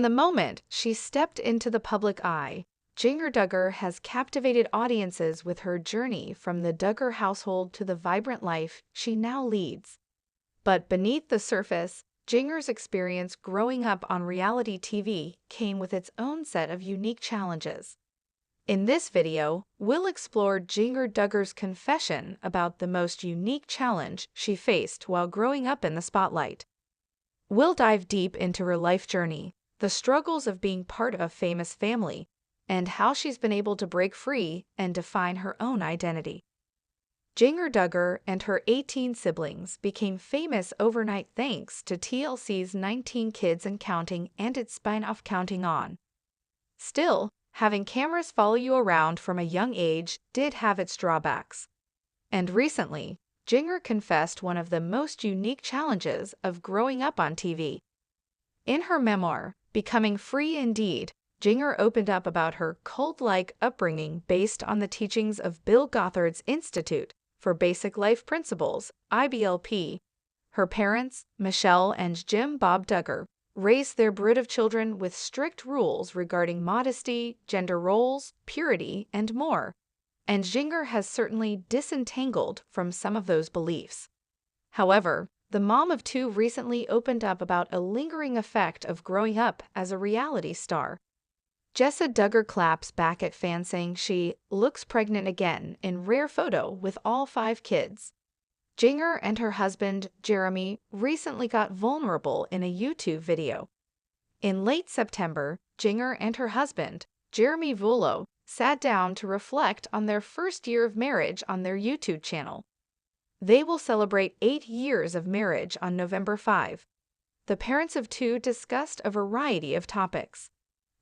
From the moment she stepped into the public eye, Jinger Duggar has captivated audiences with her journey from the Duggar household to the vibrant life she now leads. But beneath the surface, Jinger's experience growing up on reality TV came with its own set of unique challenges. In this video, we'll explore Jinger Duggar's confession about the most unique challenge she faced while growing up in the spotlight. We'll dive deep into her life journey, the struggles of being part of a famous family, and how she's been able to break free and define her own identity. Jinger Duggar and her 18 siblings became famous overnight thanks to TLC's 19 Kids and Counting and its spin-off Counting On. Still, having cameras follow you around from a young age did have its drawbacks. And recently, Jinger confessed one of the most unique challenges of growing up on TV. In her memoir, Becoming Free Indeed, Jinger opened up about her cult-like upbringing based on the teachings of Bill Gothard's Institute for Basic Life Principles, IBLP. Her parents, Michelle and Jim Bob Duggar, raised their brood of children with strict rules regarding modesty, gender roles, purity, and more. And Jinger has certainly disentangled from some of those beliefs. However, the mom of two recently opened up about a lingering effect of growing up as a reality star. Jaxcey Duggar claps back at fans saying she looks pregnant again in rare photo with all 5 kids. Jinger and her husband, Jeremy, recently got vulnerable in a YouTube video. In late September, Jinger and her husband, Jeremy Vuolo, sat down to reflect on their first year of marriage on their YouTube channel. They will celebrate 8 years of marriage on November 5. The parents of two discussed a variety of topics.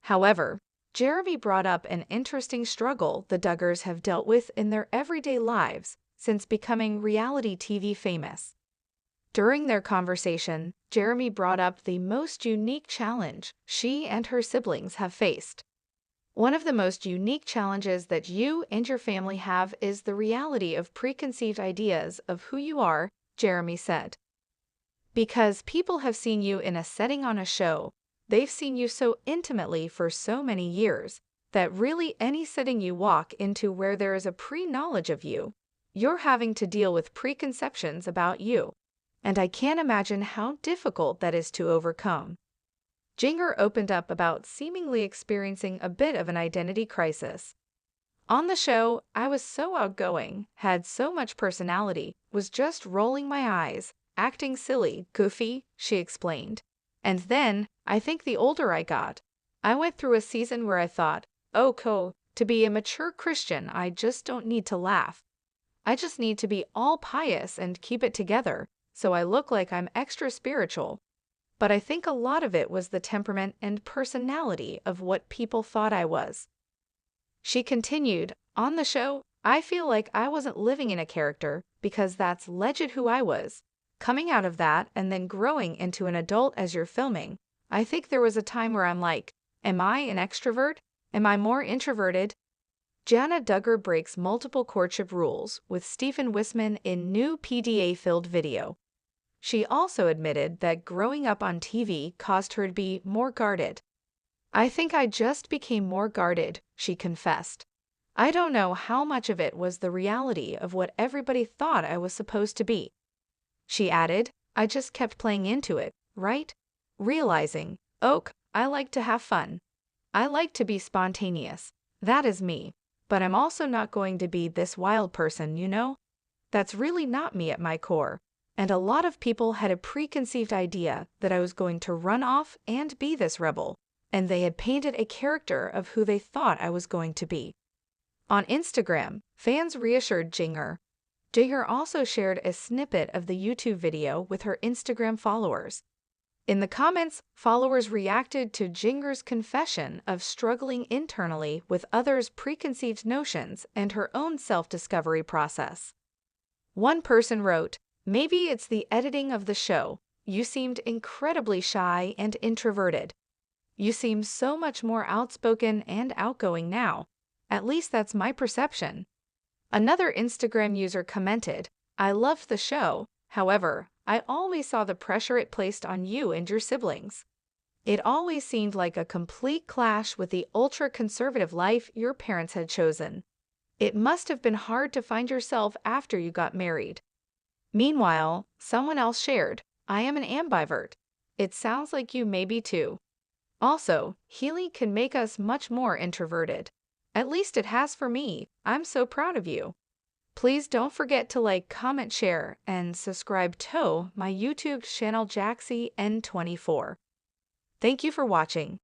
However, Jeremy brought up an interesting struggle the Duggars have dealt with in their everyday lives since becoming reality TV famous. During their conversation, Jeremy brought up the most unique challenge she and her siblings have faced. One of the most unique challenges that you and your family have is the reality of preconceived ideas of who you are, Jeremy said. Because people have seen you in a setting on a show, they've seen you so intimately for so many years that really any setting you walk into where there is a pre-knowledge of you, you're having to deal with preconceptions about you. And I can't imagine how difficult that is to overcome. Jinger opened up about seemingly experiencing a bit of an identity crisis. On the show, I was so outgoing, had so much personality, was just rolling my eyes, acting silly, goofy, she explained. And then, I think the older I got, I went through a season where I thought, oh cool, to be a mature Christian I just don't need to laugh. I just need to be all pious and keep it together, so I look like I'm extra spiritual. But I think a lot of it was the temperament and personality of what people thought I was. She continued, on the show, I feel like I wasn't living in a character because that's legit who I was. Coming out of that and then growing into an adult as you're filming, I think there was a time where I'm like, am I an extrovert? Am I more introverted? Jinger Duggar breaks multiple courtship rules with Stephen Wisman in new PDA-filled video. She also admitted that growing up on TV caused her to be more guarded. I think I just became more guarded, she confessed. I don't know how much of it was the reality of what everybody thought I was supposed to be. She added, I just kept playing into it, right? Realizing, I like to have fun. I like to be spontaneous. That is me. But I'm also not going to be this wild person, you know? That's really not me at my core. And a lot of people had a preconceived idea that I was going to run off and be this rebel, and they had painted a character of who they thought I was going to be. On Instagram, fans reassured Jinger. Jinger also shared a snippet of the YouTube video with her Instagram followers. In the comments, followers reacted to Jinger's confession of struggling internally with others' preconceived notions and her own self-discovery process. One person wrote, maybe it's the editing of the show. You seemed incredibly shy and introverted. You seem so much more outspoken and outgoing now. At least that's my perception. Another Instagram user commented, I loved the show. However, I always saw the pressure it placed on you and your siblings. It always seemed like a complete clash with the ultra-conservative life your parents had chosen. It must have been hard to find yourself after you got married. Meanwhile, someone else shared, I am an ambivert. It sounds like you may be too. Also, healing can make us much more introverted. At least it has for me. I'm so proud of you. Please don't forget to like, comment, share, and subscribe to my YouTube channel Jaxcey N24. Thank you for watching.